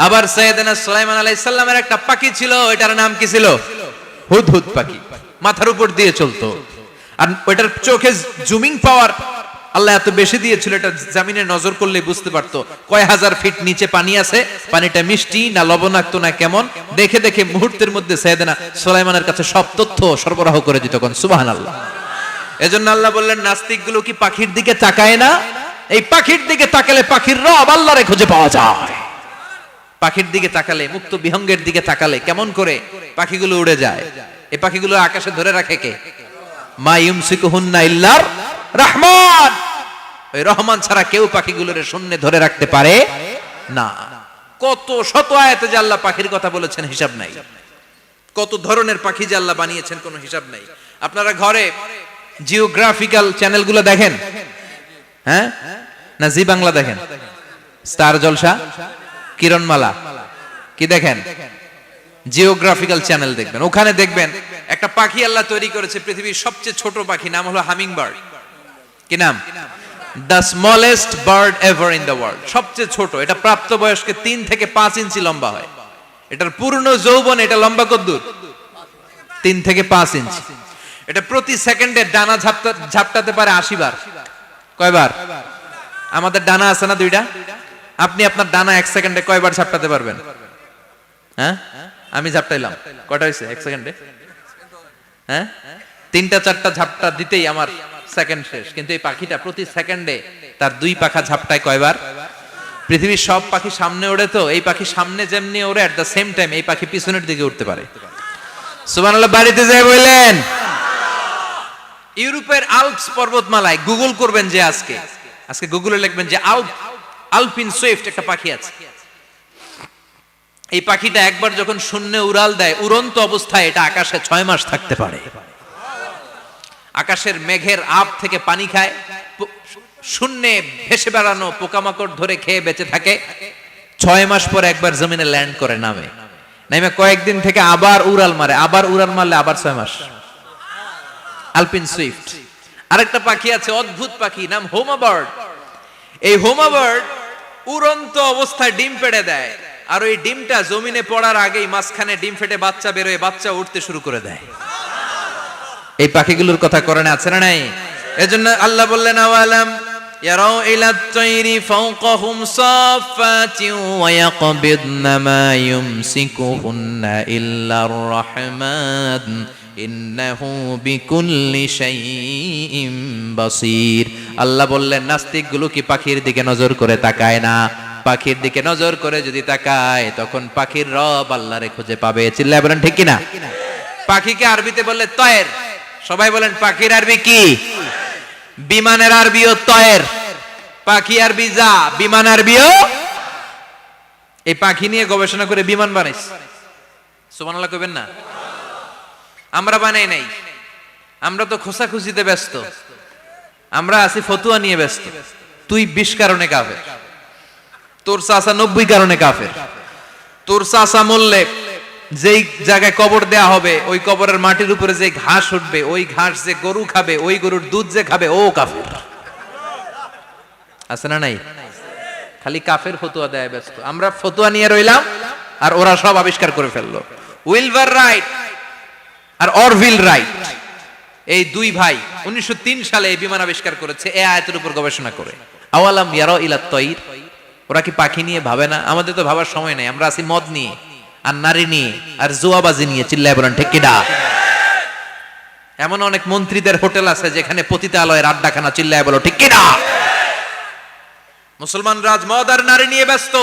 আবার সাইয়েদনা সুলাইমান আলাইহিস সালামের একটা পাখি ছিল, এটার নাম কি ছিল? হুদহুদ পাখি। মাথার উপর দিয়ে চলতো, আর ওটার চোখে জুমিং পাওয়ার আল্লাহ এত বেশি দিয়েছিল, এটা জমিনে নজর করলে বুঝতে পারতো কয় হাজার ফিট নিচে পানি আছে, পানিটা মিষ্টি না লবণাক্ত না কেমন, দেখে দেখে মুহূর্তের মধ্যে সাইয়েদনা সুলাইমানের কাছে সব তথ্য সরবরাহ করে দিত। কোন সুবহানাল্লাহ। এজন্য আল্লাহ বললেন, নাস্তিকগুলো কি পাখির দিকে তাকায় না? এই পাখির দিকে তাকালে পাখির রব আল্লাহরে খুঁজে পাওয়া যায়। পাখির দিকে তাকালে, মুক্ত বিহঙ্গের দিকে তাকালে কেমন করে পাখিগুলো উড়ে যায়। এই পাখিগুলো আকাশে ধরে রাখে কে? মা ইউমসিকুহুন্না ইল্লার রহমান। ওই রহমান ছাড়া কেউ পাখিগুলোর শূন্যে ধরে রাখতে পারে না। কত শত আয়াতে যে আল্লাহ পাখির কথা বলেছেন হিসাব নাই, কত ধরনের পাখি যে আল্লাহ বানিয়েছেন কোনো হিসাব নাই। আপনারা ঘরে জিওগ্রাফিক্যাল চ্যানেলগুলো দেখেন? হ্যাঁ, না জি বাংলা দেখেন? স্টার জলসা, কিরণমালা, কি দেখেন? জিওগ্রাফিক্যাল চ্যানেল দেখবেন। ওখানে দেখবেন একটা পাখি আল্লাহ তৈরি করেছে, পৃথিবীর সবচেয়ে ছোট পাখি, নাম হলো হামিং বার্ড। কি নাম? The smallest bird ever in the world. সবচেয়ে ছোট, এটা প্রাপ্তবয়স্কে 3 থেকে 5 ইঞ্চি লম্বা হয়। এটার পূর্ণ যৌবন এটা লম্বা কতদূর? 3 থেকে 5 ইঞ্চি। এটা প্রতি সেকেন্ডে ডানা ঝাপটাতে পারে 80 বার। কয়বার? আমাদের ডানা আছে না 2টা, আপনি আপনার ডানা 1 সেকেন্ডে কয়বার ঝাপটাতে পারবেন? হ্যাঁ, আমি ঝাপটাইলাম, কয়টা হয়েছে 1 সেকেন্ডে? হ্যাঁ, 3টা 4টা ঝাপটা দিতেই আমার সেকেন্ড শেষ। কিন্তু এই পাখিটা প্রতি সেকেন্ডে তার 2 পাখা ঝাপটায় কয়বার? পৃথিবীর সব পাখি সামনে ওড়ে, তো এই পাখি সামনে যেমনি ওড়ে, এট দ্য সেম টাইম এই পাখি পিছনের দিকে উঠতে পারে। সুবহানাল্লাহ। বাড়িতে যাই বললেন। ইউরোপের আল্পস পর্বতমালায় গুগল করবেন যে আজকে গুগলে লিখবেন যে আলপিন সুইফট একটা পাখি আছে। এই পাখিটা একবার যখন শূন্যে উড়াল দেয়, উড়ন্ত অবস্থায় এটা আকাশে 6 মাস থাকতে পারে। আকাশের মেঘের আপ থেকে পানি খায়, শূন্যে ভেসে বেড়ানো পোকামাকড় ধরে খেয়ে বেঁচে থাকে। 6 মাস পরে একবার জমিনে ল্যান্ড করে, নামে কয়েকদিন থেকে আবার উড়াল মারে, আবার উড়াল মারলে আবার 6 মাস। আলপিন সুইফট। আরেকটা পাখি আছে, অদ্ভুত পাখি, নাম হোমা বার্ড। এই হোমা বার্ড উড়ন্ত অবস্থায় ডিম পেড়ে দেয়, আর ওই ডিমটা জমিনে পড়ার আগেই মাঝখানে ডিম ফেটে বাচ্চা বেরোয়, বাচ্চা উঠতে শুরু করে দেয়। এই পাখিগুলোর কথা কোরআনে আছে না নাই? এজন্য আল্লাহ বললেন, আওয়ালাম ইয়ারাউ ইলাত তায়রি ফাওকাহুম সাফাতিন ওয়া ইয়াকবিদনা মা ইউমসিকুহুন্না ইল্লার রহমান ইন্নাহু বিকুল্লি শাইইন বাসীর। আল্লাহ বললেন, নাস্তিকগুলো কি পাখির দিকে নজর করে তাকায় না? পাখির দিকে নজর করে যদি তাকায়, তখন পাখির রব আল্লাহরে খুঁজে পাবে। চিল্লায় বলেন ঠিক কিনা? পাখিকে আরবিতে বললে তয়ের। সবাই বলেন, পাখির আরবি কি? বিমানের আরবিও তয়ের। পাখি আরবি যা, বিমান আরবিও। এই পাখি নিয়ে গবেষণা করে বিমান বানাইছে। সুবহানাল্লাহ কইবেন না? আমরা বানাই নাই, আমরা তো খোঁচাখুচিতে ব্যস্ত, আমরা আছি ফতুয়া নিয়ে ব্যস্ত। তুই 20 কারণে কাফের, তোর চাচা 90 কারণে কাফের। তোর চাচা মরলে যেই জায়গায় কবর দেয়া হবে, ওই কবরের মাটির উপরে যে ঘাস উঠবে, ওই ঘাস যে গরু খাবে, ওই গরুর দুধ যে খাবে, ও কাফের। আছে না নাই? খালি কাফের ফতুয়া দেয় ব্যস্ত। আমরা ফতুয়া নিয়ে রইলাম, আর ওরা সব আবিষ্কার করে ফেললো। উইলবার রাইট আর অরভিল রাইট, এই 2 ভাই 1903 সালে এই বিমান আবিষ্কার করেছে, এই আয়াতের উপর গবেষণা করে। আওয়ালাম ইয়ারাউ ইলাত তায়র। ওরা কি পাখি নিয়ে ভাবে না? আমাদের তো ভাবার সময় নাই, আমরা আছি মদ নিয়ে আর নারী নিয়ে আর জুয়াবাজি নিয়ে। চিল্লায় বলেন ঠিক কিনা? এমন অনেক মন্ত্রীদের হোটেল আছে যেখানে পতিতালয়ের আড্ডাখানা। চিল্লায় বলো ঠিক কিনা? মুসলমান রাজ মদ আর নারী নিয়ে ব্যস্ত,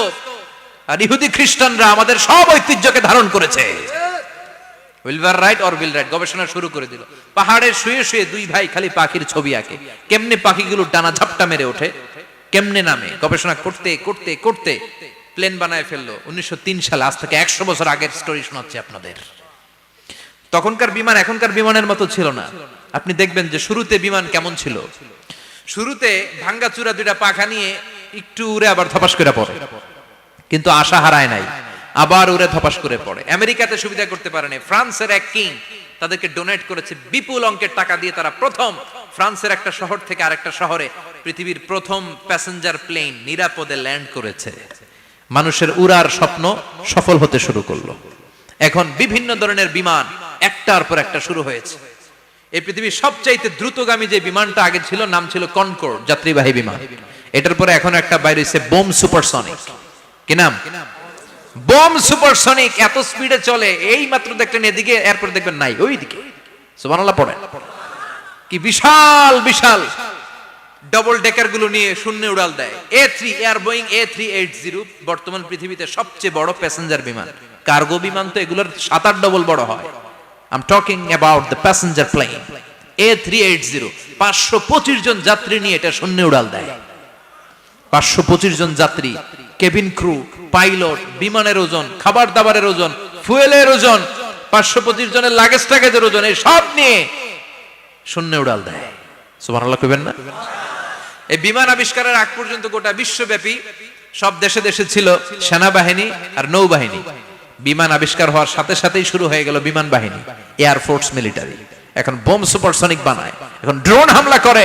আর ইহুদি খ্রিস্টানরা আমাদের সব ঐতিহ্যকে ধারণ করেছে। উইলবার রাইট অরভিল রাইট গবেষণা শুরু করে দিল। পাহাড়ে শুয়ে শুয়ে 2 ভাই খালি পাখির ছবি আঁকে, কেমনে পাখিগুলো ডানা ঝাপটা মেরে ওঠে, কেমনে নামে। গবেষণা করতে করতে করতে প্লেন বানায় ফেললো 1903 সালে। আজ থেকে 100 বছর আগের স্টোরি শোনাচ্ছি আপনাদের। তখনকার বিমান এখনকার বিমানের মতো ছিল না। আপনি দেখবেন যে শুরুতে বিমান কেমন ছিল। শুরুতে ভাঙ্গাচুরা 2টা পাখা নিয়ে একটু উড়ে আবার ধপাস করে পড়ে, কিন্তু আশা হারায় নাই, আবার উড়ে ধপাস করে পড়ে। আমেরিকাতে সুবিধা করতে পারেনি। ফ্রান্সের এক কিং তাদেরকে ডোনেট করেছে বিপুল অঙ্কের টাকা দিয়ে। তারা প্রথম ফ্রান্সের একটা শহর থেকে আরেকটা শহরে পৃথিবীর প্রথম প্যাসেঞ্জার প্লেন নিরাপদে ল্যান্ড করেছে। মানুষের উড়ার স্বপ্ন সফল হতে শুরু করলো। এখন বিভিন্ন ধরনের বিমান একটার পর একটা শুরু হয়েছে। এই পৃথিবীর সবচাইতে দ্রুতগামী যে বিমানটা আগে ছিল নাম ছিল কনকর্ড, যাত্রীবাহী বিমান। এটার পরে এখন একটা বাইরে হইছে বোম সুপারসনিক। কি নাম? Bomb supersonic. এত স্পিডে চলে, এই মাত্র দেখলেন এদিকে, এরপর দেখবেন নাই ওইদিকে। সুবহানাল্লাহ পড়েন। কি বিশাল বিশাল ডবল ডেকার গুলো নিয়ে শূন্যে উড়াল দেয়। A3 এয়ার বোয়িং A380 বর্তমান পৃথিবীতে সবচেয়ে বড় প্যাসেঞ্জার বিমান। কার্গো বিমান তো এগুলোর 7-8 ডবল বড় হয়। I am talking about the passenger plane A380। 525 জন যাত্রী নিয়ে এটা শূন্যে উড়াল দেয়। 525 জন যাত্রী, কেবিন ক্রু, পাইলট, বিমানের ওজন, খাবার দাবারের ওজন, ফুয়েলের ওজন, 525 জনের লাগেজ টাগেজের ওজন, এই সব নিয়ে শূন্যে উড়াল দেয়। সুবহানাল্লাহ কইবেন না? এই বিমান আবিষ্কারের আগ পর্যন্ত গোটা বিশ্বব্যাপী সব দেশে দেশে ছিল সেনাবাহিনী আর নৌবাহিনী। বিমান আবিষ্কার হওয়ার সাথে সাথেই শুরু হয়ে গেল বিমান বাহিনী, এয়ারফোর্স, মিলিটারি। এখন বোম সুপারসনিক বানায়, এখন ড্রোন হামলা করে,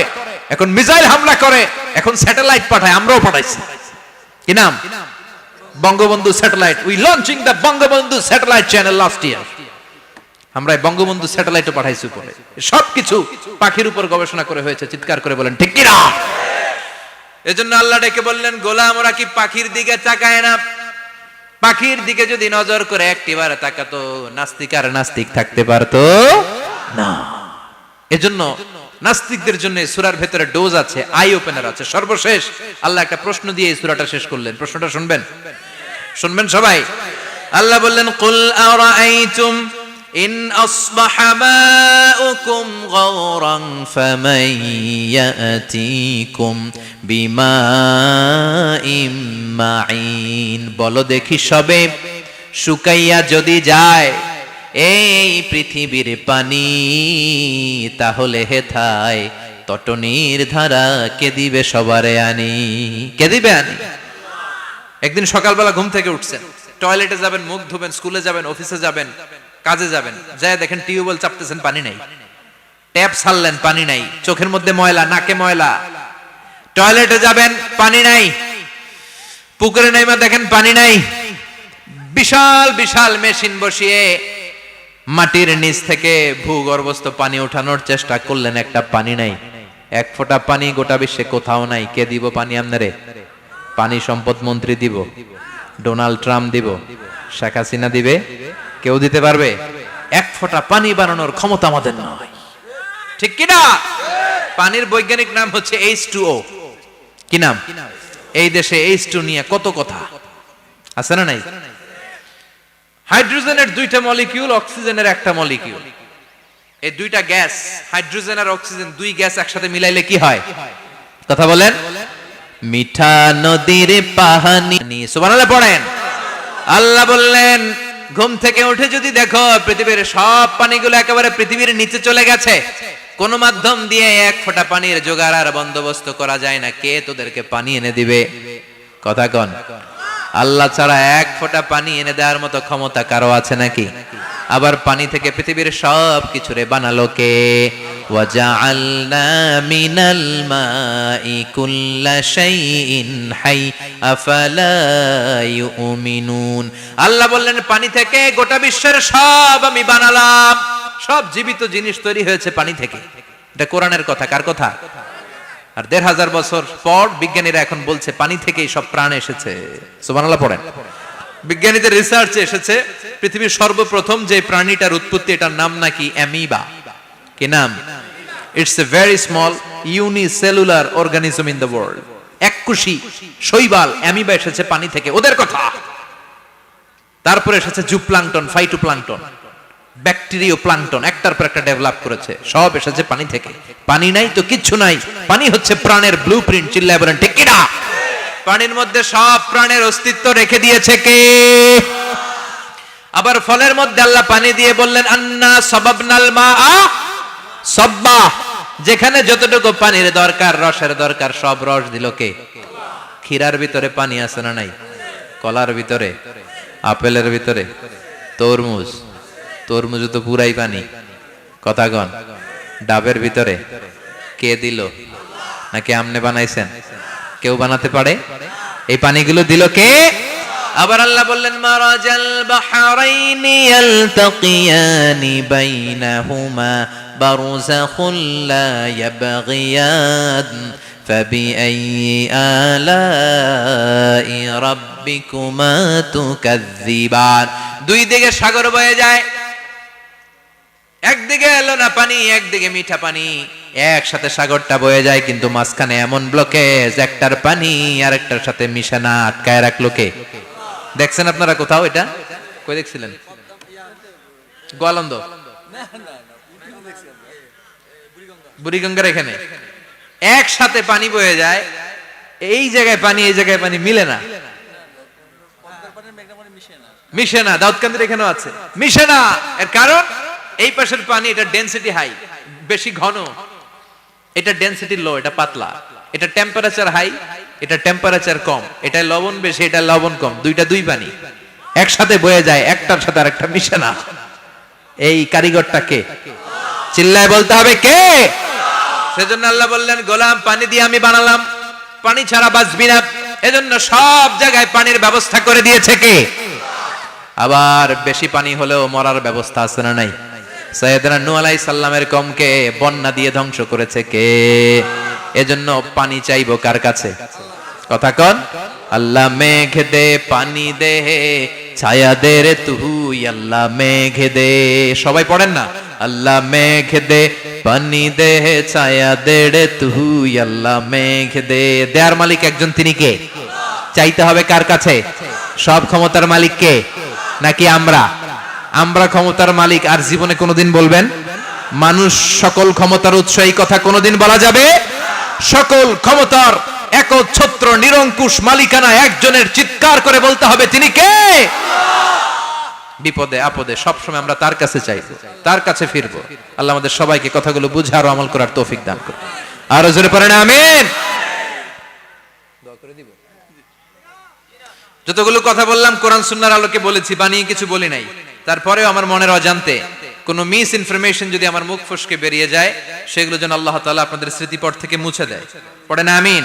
এখন মিসাইল হামলা করে, এখন স্যাটেলাইট পাঠায়। আমরাও পাঠাইছি। কি নাম? Bangabandhu satellite. We launching the Bangabandhu satellite channel last year. আমরা বঙ্গবন্ধু স্যাটেলাইটও পাঠাইছি উপরে। সবকিছু পাখির উপর গবেষণা করে হয়েছে। চিৎকার করে বলেন ঠিক কি না? এজন্য আল্লাহ ডেকে বললেন, গোলাম ওরা কি পাখির দিকে তাকায় না? পাখির দিকে যদি নজর করে একটিবার তাকাতো, নাস্তিক আর নাস্তিক থাকতে পারতো না। এজন্য নাস্তিকদের জন্য সূরার ভেতরে ডোজ আছে, আই ওপেনার আছে। সর্বশেষ আল্লাহ একটা প্রশ্ন দিয়ে এই সূরাটা শেষ করলেন। প্রশ্নটা শুনবেন? শুনবেন সবাই? আল্লাহ বললেন, কুল আরাআইতুম ইন আসবাহা মাউকুম গাওরান ফামান ইয়াতিকুম বিমাইম মাইন। বলো দেখি সবে, শুকাইয়া যদি যায় এই পৃথিবীর পানি, তাহলে হেথায় তটনির ধারা কে দিবে সবারে আনি? কে দিবে আনি? একদিন সকালবেলা ঘুম থেকে উঠছেন, টয়লেটে যাবেন, মুখ ধুবেন, স্কুলে যাবেন, অফিসে যাবেন, কাজে যাবেন, যায় দেখেন টিউবওয়েল চাপতেছেন, পানি নাই। ট্যাপ ছাড়লেন, পানি নাই। চোখের মধ্যে ময়লা, নাকে ময়লা। টয়লেটে যাবেন, পানি নাই। পুকুরে নাইমা দেখেন পানি নাই। বিশাল বিশাল মেশিন বসিয়ে মাটির নিচ থেকে ভূগর্ভস্থ পানি ওঠানোর চেষ্টা করলেন, একটা পানি নাই। এক ফোঁটা পানি গোটা বিশ্বে কোথাও নাই। কে দিব পানি আপনারে? পানি সম্পদ মন্ত্রী দিব, ডোনাল্ড ট্রাম্প দিব, শেখ হাসিনা দিবে? কেউ দিতে পারবে? এক ফোঁটা পানি বানানোর ক্ষমতা আমাদের নয়। ঠিক কিনা? পানির বৈজ্ঞানিক নাম হচ্ছে H2O। কি নাম? এই দেশে H2 নিয়ে কত কথা আছে না নাই? হাইড্রোজেনের 2টা মলিকিউল, অক্সিজেনের একটা মলিকিউল। এই 2টা গ্যাস, হাইড্রোজেন আর অক্সিজেন, 2 গ্যাস একসাথে মিলাইলে কি হয়? কথা বলেন। মিঠা নদীর পানি। সুবহানাল্লাহ পড়েন। আল্লাহ বললেন, ঘুম থেকে উঠে যদি দেখো পৃথিবীর সব পানিগুলো একেবারে পৃথিবীর নিচে চলে গেছে, কোন মাধ্যম দিয়ে এক ফোঁটা পানির জোগাড় আর বন্দোবস্ত করা যায় না, কে তোদেরকে পানি এনে দিবে? কথা কন। আল্লাহ ছাড়া এক ফোঁটা পানি এনে দেওয়ার মতো ক্ষমতা কারো আছে নাকি? আবার পানি থেকে পৃথিবীর সব কিছুরে বানালো কে? ওয়াজআলনা মিনাল মাই কুল্লা শাইইন হাই আফালা ইউমিনুন। আল্লাহ বললেন, পানি থেকে গোটা বিশ্বের সব আমি বানালাম। সব জীবিত জিনিস তৈরি হয়েছে পানি থেকে। এটা কোরআনের কথা। কার কথা? আর 1500 বছর পর বিজ্ঞানীরা এখন বলছে পানি থেকেই সব প্রাণ এসেছে। সুবহানাল্লাহ পড়েন। বিজ্ঞানীদের রিসার্চে এসেছে পৃথিবীর সর্বপ্রথম যে প্রাণীটার উৎপত্তি, এটার নাম নাকি অ্যামিবা। কি নাম? It's a very small unicellular organism in the world. এককোষী শৈবাল অ্যামিবা এসেছে পানি থেকে, ওদের কথা। তারপরে এসেছে জুপ্লাঙ্কটন, ফাইটোপ্লাঙ্কটন, ব্যাকটেরিয়া প্লাঙ্কটন, একটার পর একটা ডেভেলপ করেছে। সব এসেছে পানি থেকে। পানি নাই তো কিচ্ছু নাই। পানি হচ্ছে প্রাণের ব্লুপ্রিন্ট। চিল্লায় বলেন ঠিক কি না? পানির মধ্যে সব প্রাণের অস্তিত্ব রেখে দিয়েছে কে? আবার ফলের মধ্যে আল্লাহ পানি দিয়ে বললেন, আন্না সাবাবনাল মাআ সাব্বা। যেখানে যতটুকু পানির দরকার, রসের দরকার, সব রস দিল কে? ক্ষীরার ভিতরে পানি আছে না নাই? কলার ভিতরে, আপেলের ভিতরে, তরমুজ, তরমুজ তো পুরাই পানি। কথা কন। ডাবের ভিতরে কে দিল? নাকি আমনে বানাইছেন? কেউ বানাতে পারে? এই পানিগুলো দিল কে? আবার আল্লাহ বললেন মারাজাল বাহরাইনি ইয়ালতাকিয়ানি বাইনাহুমা বারযাখুল লা ইয়াবগিয়ান ফাবিআইয়ি আলাই রাব্বিকুমা তুকাযযিবান। দুই দিকে সাগর বয়ে যায়, একদিকে লোনা পানি, একদিকে মিঠা পানি, একসাথে সাগরটা বয়ে যায়, কিন্তু মাঝখানে এমন ব্লকেজ, একটার পানি আর একটার সাথে মিশে না, আটকায় রাখলো কে? দেখছেন আপনারা কোথাও এটা? কই দেখছিলেন? গোয়ালন্দ, বুড়িগঙ্গার এখানে একসাথে পানি বয়ে যায়, এই জায়গায় পানি এই জায়গায় পানি মিলে না, মিশে না। দাউদকান্দির এখানেও আছে, মিশে না। এর কারণ এই পাশের পানি, এটা ডেনসিটি হাই, বেশি ঘন, এটা ডেনসিটি লো, এটা পাতলা, এটা টেম্পারেচার হাই, এটা টেম্পারেচার কম, এটা লবণ বেশি, এটা লবণ কম, দুইটা দুই পানি একসাথে বয়ে যায়, একটার সাথে আরেকটা মিশে না। এই কারিগরটা কে? চিল্লায় বলতে হবে কে? সেজন্য আল্লাহ বললেন গোলাম পানি দিয়ে আমি বানালাম, পানি ছাড়া বাঁচবি না, এজন্য সব জায়গায় পানির ব্যবস্থা করে দিয়েছে কে? আবার বেশি পানি হলেও মরার ব্যবস্থা আছে না নাই? সাইয়েদনা নূহ আলাইহিস সালামের কওমকে বন্যা দিয়ে ধ্বংস করেছে কে? এজন্য পানি চাইবো কার কাছে? কথা কন। আল্লাহ মেঘ দে পানি দে ছায়া দে রে তুই, আল্লাহ মেঘ দে। সবাই পড়েন না, আল্লাহ মেঘ দে পানি দে ছায়া দে রে তুই, আল্লাহ মেঘ দে। দেয়ার মালিক একজন, তিনি কে? চাইতে হবে কার কাছে? সব ক্ষমতার মালিক কে? নাকি আমরা? আমরা ক্ষমতার মালিক। আর জীবনে কোনোদিন বলবেন মানুষ সকল ক্ষমতার উৎস, এই কথা কোনোদিন বলা যাবে? সকল ক্ষমতার একচ্ছত্র নিরঙ্কুশ মালিকানা একজনের, চিৎকার করে বলতে হবে তিনি কে? বিপদে আপদে সবসময় আমরা তার কাছে চাইবো, তার কাছে ফিরবো। আল্লাহ আমাদের সবাইকে কথাগুলো বুঝে আর আমল করার তৌফিক দান করুন। আরো জোরে পড়েন আমিন। দোয়া করে দিব। যতগুলো কথা বললাম কোরআন সুন্নাহর আলোকে বলেছি, বানিয়ে কিছু বলি নাই। তারপরেও আমার মনের অজান্তে কোনো মিস ইনফরমেশন যদি আমার মুখ ফসকে বেরিয়ে যায়, সেগুলো যেন আল্লাহ তাআলা আপনাদের স্মৃতিপট থেকে মুছে দেয়। পড়েন আমিন।